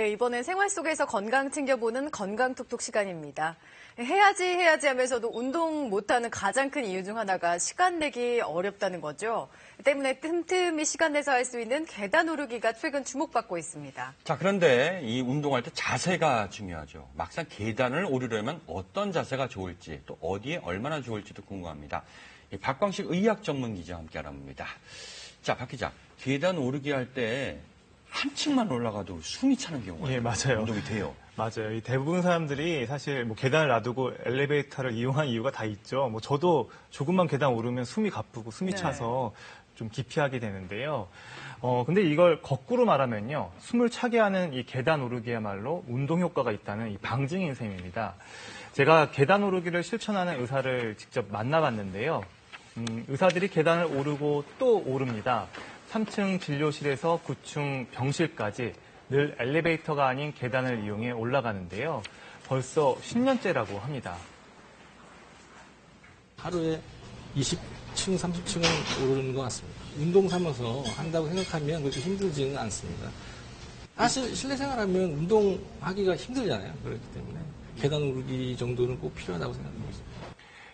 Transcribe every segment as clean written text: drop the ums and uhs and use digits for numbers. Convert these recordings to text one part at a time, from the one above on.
네, 이번엔 생활 속에서 건강 챙겨보는 건강톡톡 시간입니다. 해야지 하면서도 운동 못하는 가장 큰 이유 중 하나가 시간 내기 어렵다는 거죠. 때문에 틈틈이 시간 내서 할 수 있는 계단 오르기가 최근 주목받고 있습니다. 자, 그런데 이 운동할 때 자세가 중요하죠. 막상 계단을 오르려면 어떤 자세가 좋을지, 또 어디에 얼마나 좋을지도 궁금합니다. 박광식 의학 전문 기자와 함께 알아봅니다. 자, 박 기자, 계단 오르기 할 때 한층만 올라가도 숨이 차는 경우가 예, 맞아요. 운동이 돼요. 맞아요. 이 대부분 사람들이 사실 뭐 계단을 놔두고 엘리베이터를 이용한 이유가 다 있죠. 뭐 저도 조금만 계단 오르면 숨이 가쁘고 숨이 차서 좀 기피하게 되는데요. 근데 이걸 거꾸로 말하면요. 숨을 차게 하는 이 계단 오르기야말로 운동 효과가 있다는 이 방증인 셈입니다. 제가 계단 오르기를 실천하는 의사를 직접 만나봤는데요. 의사들이 계단을 오르고 또 오릅니다. 3층 진료실에서 9층 병실까지 늘 엘리베이터가 아닌 계단을 이용해 올라가는데요. 벌써 10년째라고 합니다. 하루에 20층, 30층은 오르는 것 같습니다. 운동 삼아서 한다고 생각하면 그렇게 힘들지는 않습니다. 사실 실내 생활하면 운동하기가 힘들잖아요. 그렇기 때문에 계단 오르기 정도는 꼭 필요하다고 생각합니다.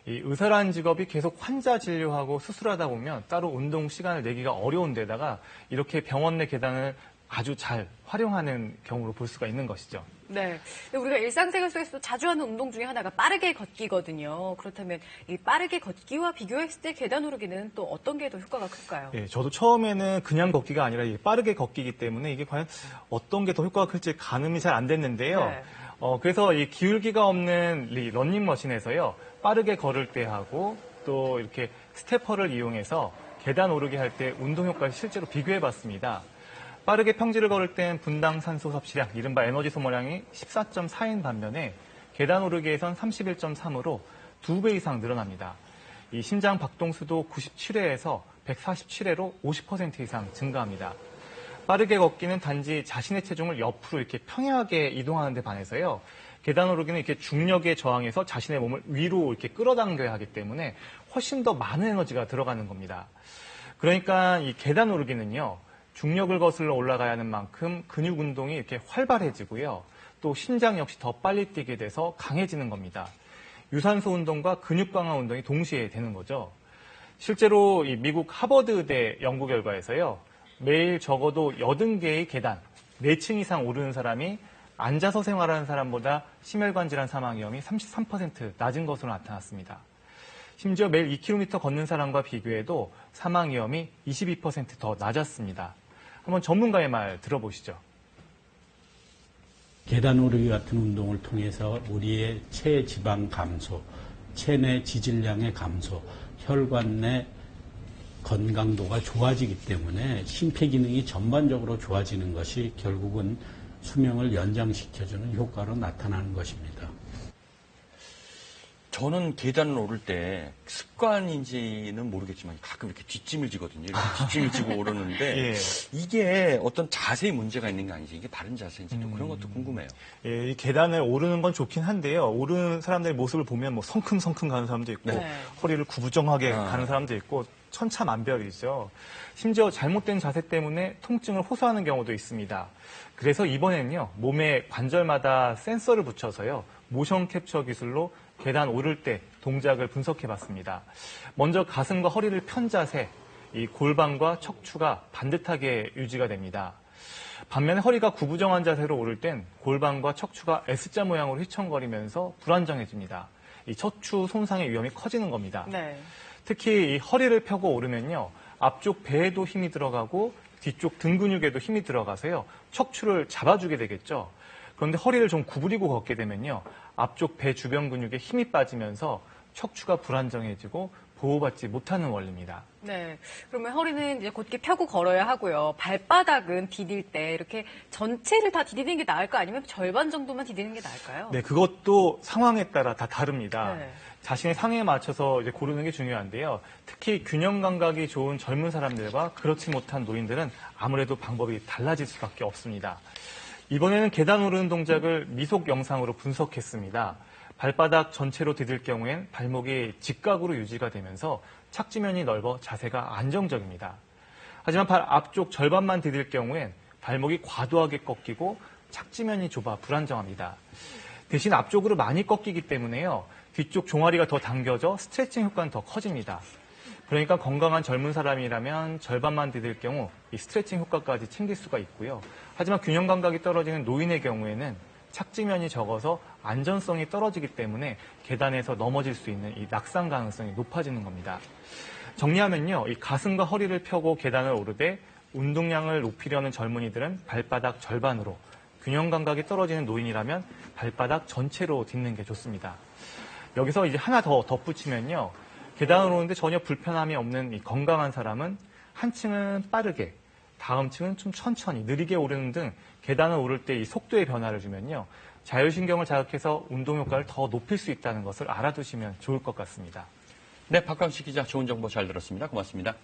이 의사라는 직업이 계속 환자 진료하고 수술하다 보면 따로 운동 시간을 내기가 어려운 데다가 이렇게 병원 내 계단을 아주 잘 활용하는 경우로 볼 수가 있는 것이죠. 네. 우리가 일상생활 속에서 자주 하는 운동 중에 하나가 빠르게 걷기거든요. 그렇다면 이 빠르게 걷기와 비교했을 때 계단 오르기는 또 어떤 게 더 효과가 클까요? 예, 저도 처음에는 그냥 걷기가 아니라 빠르게 걷기이기 때문에 이게 과연 어떤 게 더 효과가 클지 가늠이 잘 안 됐는데요. 네. 그래서 이 기울기가 없는 러닝머신에서요. 빠르게 걸을 때 하고 또 이렇게 스태퍼를 이용해서 계단 오르기 할 때 운동 효과를 실제로 비교해 봤습니다. 빠르게 평지를 걸을 땐 분당 산소 섭취량, 이른바 에너지 소모량이 14.4인 반면에 계단 오르기에선 31.3으로 2배 이상 늘어납니다. 이 심장 박동수도 97회에서 147회로 50% 이상 증가합니다. 빠르게 걷기는 단지 자신의 체중을 옆으로 이렇게 평행하게 이동하는 데 반해서요. 계단 오르기는 이렇게 중력에 저항해서 자신의 몸을 위로 이렇게 끌어당겨야 하기 때문에 훨씬 더 많은 에너지가 들어가는 겁니다. 그러니까 이 계단 오르기는요. 중력을 거슬러 올라가야 하는 만큼 근육 운동이 이렇게 활발해지고요. 또 심장 역시 더 빨리 뛰게 돼서 강해지는 겁니다. 유산소 운동과 근육 강화 운동이 동시에 되는 거죠. 실제로 이 미국 하버드 의대 연구 결과에서요. 매일 적어도 80개의 계단, 4층 이상 오르는 사람이 앉아서 생활하는 사람보다 심혈관 질환 사망 위험이 33% 낮은 것으로 나타났습니다. 심지어 매일 2km 걷는 사람과 비교해도 사망 위험이 22% 더 낮았습니다. 한번 전문가의 말 들어보시죠. 계단 오르기 같은 운동을 통해서 우리의 체지방 감소, 체내 지질량의 감소, 혈관 내 건강도가 좋아지기 때문에 심폐기능이 전반적으로 좋아지는 것이 결국은 수명을 연장시켜주는 효과로 나타나는 것입니다. 저는 계단을 오를 때 습관인지는 모르겠지만 가끔 이렇게 뒷짐을 지거든요. 이렇게 뒷짐을 지고 오르는데 예. 이게 어떤 자세에 문제가 있는 게 아닌지 이게 바른 자세인지 또 그런 것도 궁금해요. 예, 이 계단을 오르는 건 좋긴 한데요. 오르는 사람들의 모습을 보면 뭐 성큼성큼 가는 사람도 있고 허리를 구부정하게 가는 사람도 있고 천차만별이죠. 심지어 잘못된 자세 때문에 통증을 호소하는 경우도 있습니다. 그래서 이번에는요. 몸의 관절마다 센서를 붙여서요. 모션 캡처 기술로 계단 오를 때 동작을 분석해봤습니다. 먼저 가슴과 허리를 편 자세, 이 골반과 척추가 반듯하게 유지가 됩니다. 반면에 허리가 구부정한 자세로 오를 땐 골반과 척추가 S자 모양으로 휘청거리면서 불안정해집니다. 이 척추 손상의 위험이 커지는 겁니다. 네. 특히 이 허리를 펴고 오르면요. 앞쪽 배에도 힘이 들어가고 뒤쪽 등 근육에도 힘이 들어가서요. 척추를 잡아주게 되겠죠. 그런데 허리를 좀 구부리고 걷게 되면요. 앞쪽 배 주변 근육에 힘이 빠지면서 척추가 불안정해지고 보호받지 못하는 원리입니다. 네. 그러면 허리는 이제 곧게 펴고 걸어야 하고요. 발바닥은 디딜 때 이렇게 전체를 다 디디는 게 나을까 아니면 절반 정도만 디디는 게 나을까요? 네, 그것도 상황에 따라 다 다릅니다. 네. 자신의 상황에 맞춰서 이제 고르는 게 중요한데요. 특히 균형 감각이 좋은 젊은 사람들과 그렇지 못한 노인들은 아무래도 방법이 달라질 수밖에 없습니다. 이번에는 계단 오르는 동작을 미속 영상으로 분석했습니다. 발바닥 전체로 디딜 경우엔 발목이 직각으로 유지가 되면서 착지면이 넓어 자세가 안정적입니다. 하지만 발 앞쪽 절반만 디딜 경우엔 발목이 과도하게 꺾이고 착지면이 좁아 불안정합니다. 대신 앞쪽으로 많이 꺾이기 때문에요. 뒤쪽 종아리가 더 당겨져 스트레칭 효과는 더 커집니다. 그러니까 건강한 젊은 사람이라면 절반만 디딜 경우 이 스트레칭 효과까지 챙길 수가 있고요. 하지만 균형 감각이 떨어지는 노인의 경우에는 착지면이 적어서 안전성이 떨어지기 때문에 계단에서 넘어질 수 있는 이 낙상 가능성이 높아지는 겁니다. 정리하면요. 이 가슴과 허리를 펴고 계단을 오르되 운동량을 높이려는 젊은이들은 발바닥 절반으로, 균형 감각이 떨어지는 노인이라면 발바닥 전체로 딛는 게 좋습니다. 여기서 이제 하나 더 덧붙이면요. 계단을 오르는데 전혀 불편함이 없는 이 건강한 사람은 한 층은 빠르게, 다음 층은 좀 천천히, 느리게 오르는 등 계단을 오를 때 이 속도의 변화를 주면요. 자율신경을 자극해서 운동 효과를 더 높일 수 있다는 것을 알아두시면 좋을 것 같습니다. 네, 박광식 기자 좋은 정보 잘 들었습니다. 고맙습니다.